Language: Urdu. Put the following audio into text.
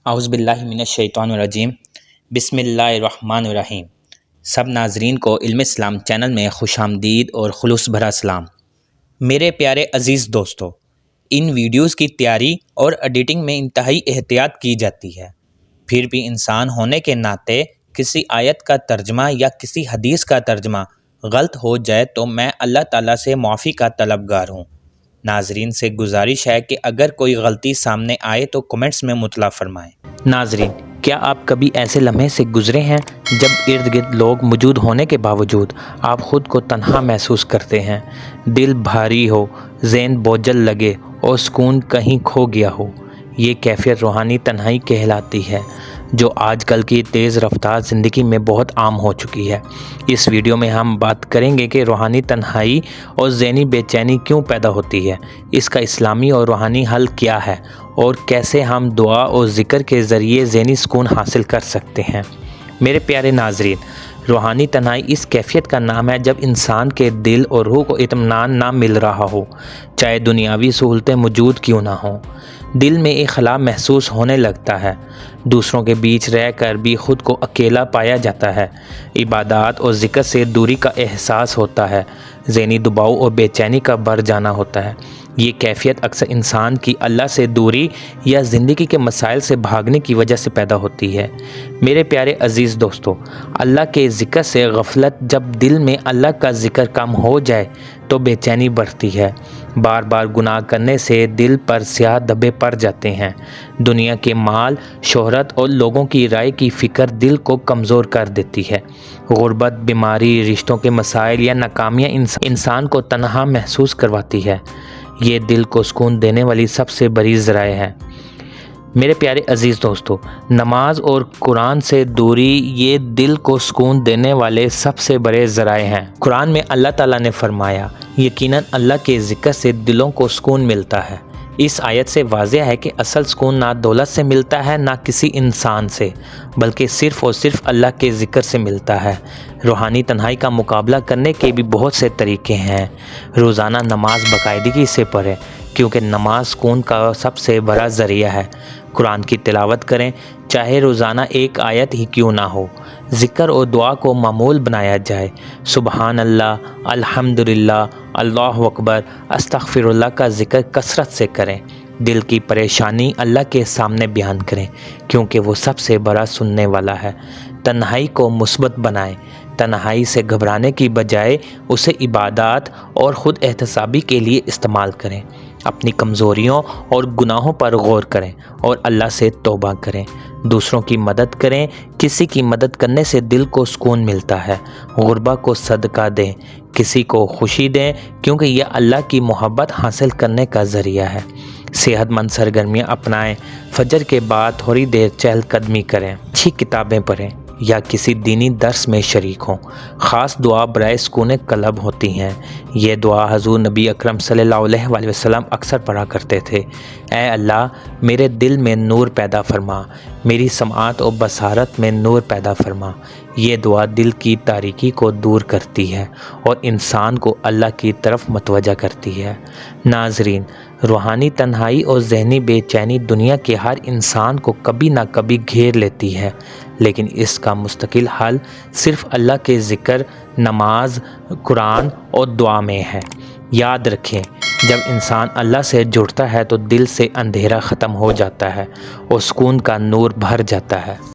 اعوذ باللہ من الشیطان الرجیم بسم اللہ الرحمن الرحیم۔ سب ناظرین کو علم اسلام چینل میں خوش آمدید اور خلوص بھرا سلام۔ میرے پیارے عزیز دوستو، ان ویڈیوز کی تیاری اور ایڈیٹنگ میں انتہائی احتیاط کی جاتی ہے، پھر بھی انسان ہونے کے ناطے کسی آیت کا ترجمہ یا کسی حدیث کا ترجمہ غلط ہو جائے تو میں اللہ تعالیٰ سے معافی کا طلبگار ہوں۔ ناظرین سے گزارش ہے کہ اگر کوئی غلطی سامنے آئے تو کمنٹس میں مطلع فرمائیں۔ ناظرین، کیا آپ کبھی ایسے لمحے سے گزرے ہیں جب ارد گرد لوگ موجود ہونے کے باوجود آپ خود کو تنہا محسوس کرتے ہیں، دل بھاری ہو، ذہن بوجھل لگے اور سکون کہیں کھو گیا ہو؟ یہ کیفیت روحانی تنہائی کہلاتی ہے، جو آج کل کی تیز رفتار زندگی میں بہت عام ہو چکی ہے۔ اس ویڈیو میں ہم بات کریں گے کہ روحانی تنہائی اور ذہنی بے چینی کیوں پیدا ہوتی ہے، اس کا اسلامی اور روحانی حل کیا ہے، اور کیسے ہم دعا اور ذکر کے ذریعے ذہنی سکون حاصل کر سکتے ہیں۔ میرے پیارے ناظرین، روحانی تنہائی اس کیفیت کا نام ہے جب انسان کے دل اور روح کو اطمینان نہ مل رہا ہو، چاہے دنیاوی سہولتیں موجود کیوں نہ ہوں۔ دل میں ایک خلا محسوس ہونے لگتا ہے، دوسروں کے بیچ رہ کر بھی خود کو اکیلا پایا جاتا ہے، عبادات اور ذکر سے دوری کا احساس ہوتا ہے، ذہنی دباؤ اور بے چینی کا بڑھ جانا ہوتا ہے۔ یہ کیفیت اکثر انسان کی اللہ سے دوری یا زندگی کے مسائل سے بھاگنے کی وجہ سے پیدا ہوتی ہے۔ میرے پیارے عزیز دوستو، اللہ کے ذکر سے غفلت، جب دل میں اللہ کا ذکر کم ہو جائے تو بے چینی بڑھتی ہے۔ بار بار گناہ کرنے سے دل پر سیاہ دھبے پڑ جاتے ہیں۔ دنیا کے مال، شہرت اور لوگوں کی رائے کی فکر دل کو کمزور کر دیتی ہے۔ غربت، بیماری، رشتوں کے مسائل یا ناکامیاں انسان کو تنہا محسوس کرواتی ہے۔ یہ دل کو سکون دینے والی سب سے بڑی ذرائع ہے۔ میرے پیارے عزیز دوستو، نماز اور قرآن سے دوری یہ دل کو سکون دینے والے سب سے بڑے ذرائع ہیں۔ قرآن میں اللہ تعالیٰ نے فرمایا، یقیناً اللہ کے ذکر سے دلوں کو سکون ملتا ہے۔ اس آیت سے واضح ہے کہ اصل سکون نہ دولت سے ملتا ہے، نہ کسی انسان سے، بلکہ صرف اور صرف اللہ کے ذکر سے ملتا ہے۔ روحانی تنہائی کا مقابلہ کرنے کے بھی بہت سے طریقے ہیں۔ روزانہ نماز باقاعدگی سے پڑھیں، کیونکہ نماز سکون کا سب سے بڑا ذریعہ ہے۔ قرآن کی تلاوت کریں، چاہے روزانہ ایک آیت ہی کیوں نہ ہو۔ ذکر اور دعا کو معمول بنایا جائے، سبحان اللہ، الحمدللہ، اللہ اکبر، استغفر اللہ کا ذکر کثرت سے کریں۔ دل کی پریشانی اللہ کے سامنے بیان کریں، کیونکہ وہ سب سے بڑا سننے والا ہے۔ تنہائی کو مثبت بنائیں، تنہائی سے گھبرانے کی بجائے اسے عبادات اور خود احتسابی کے لیے استعمال کریں۔ اپنی کمزوریوں اور گناہوں پر غور کریں اور اللہ سے توبہ کریں۔ دوسروں کی مدد کریں، کسی کی مدد کرنے سے دل کو سکون ملتا ہے۔ غربا کو صدقہ دیں، کسی کو خوشی دیں، کیونکہ یہ اللہ کی محبت حاصل کرنے کا ذریعہ ہے۔ صحت مند سرگرمیاں اپنائیں، فجر کے بعد تھوڑی دیر چہل قدمی کریں، اچھی کتابیں پڑھیں یا کسی دینی درس میں شریک ہوں۔ خاص دعا برائے سکون قلب ہوتی ہیں۔ یہ دعا حضور نبی اکرم صلی اللہ علیہ وسلم اکثر پڑھا کرتے تھے۔ اے اللہ، میرے دل میں نور پیدا فرما، میری سماعت اور بصارت میں نور پیدا فرما۔ یہ دعا دل کی تاریکی کو دور کرتی ہے اور انسان کو اللہ کی طرف متوجہ کرتی ہے۔ ناظرین، روحانی تنہائی اور ذہنی بے چینی دنیا کے ہر انسان کو کبھی نہ کبھی گھیر لیتی ہے، لیکن اس کا مستقل حل صرف اللہ کے ذکر، نماز، قرآن اور دعا میں ہے۔ یاد رکھیں، جب انسان اللہ سے جڑتا ہے تو دل سے اندھیرا ختم ہو جاتا ہے اور سکون کا نور بھر جاتا ہے۔